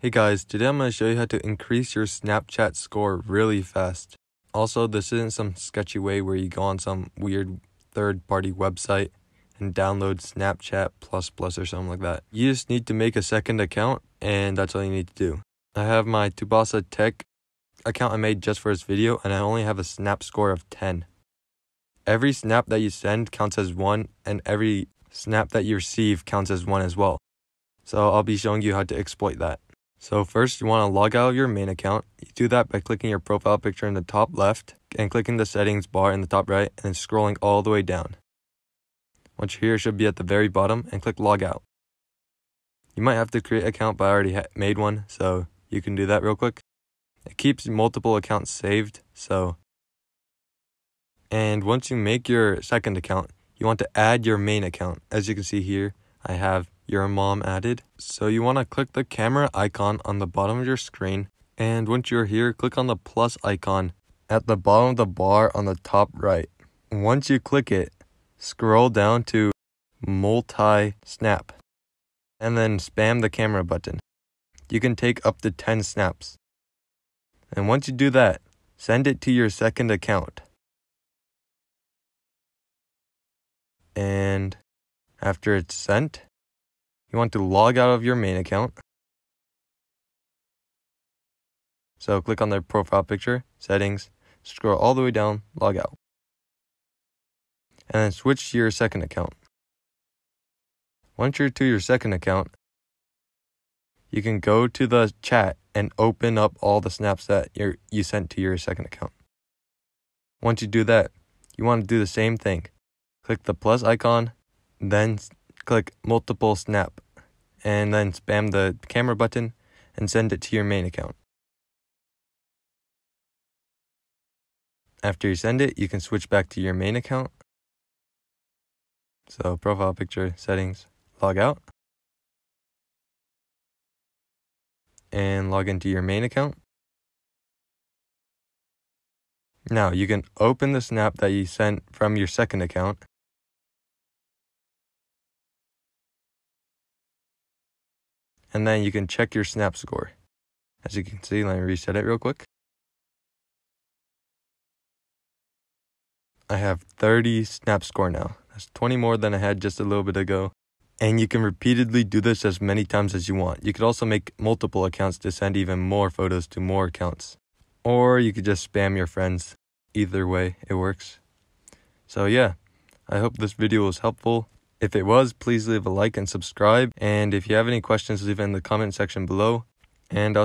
Hey guys, today I'm going to show you how to increase your Snapchat score really fast. Also, this isn't some sketchy way where you go on some weird third-party website and download Snapchat plus or something like that. You just need to make a second account and that's all you need to do. I have my Tubasa Tech account I made just for this video and I only have a snap score of 10. Every snap that you send counts as 1 and every snap that you receive counts as 1 as well. So I'll be showing you how to exploit that. So first you want to log out of your main account. You do that by clicking your profile picture in the top left and clicking the settings bar in the top right and then scrolling all the way down. Once you're here, it should be at the very bottom and click log out. You might have to create an account, but I already made one, so you can do that real quick. It keeps multiple accounts saved, and once you make your second account, you want to add your main account. As you can see here, I have your mom added. So you want to click the camera icon on the bottom of your screen, and once you're here, click on the plus icon at the bottom of the bar on the top right. Once you click it, scroll down to MultiSnap and then spam the camera button. You can take up to 10 snaps. And once you do that, send it to your second account. And after it's sent, you want to log out of your main account. So click on the profile picture, settings, scroll all the way down, log out. And then switch to your second account. Once you're to your second account, you can go to the chat and open up all the snaps that you sent to your second account. Once you do that, you want to do the same thing. Click the plus icon, then click multiple snap, and then spam the camera button and send it to your main account. After you send it, you can switch back to your main account. So profile picture, settings, log out, and log into your main account. Now you can open the snap that you sent from your second account. And then you can check your snap score. As you can see, let me reset it real quick. I have 30 snap score now. That's 20 more than I had just a little bit ago. And you can repeatedly do this as many times as you want. You could also make multiple accounts to send even more photos to more accounts. Or you could just spam your friends. Either way, it works. So yeah, I hope this video was helpful. If it was, please leave a like and subscribe. And if you have any questions, leave it in the comment section below. And I'll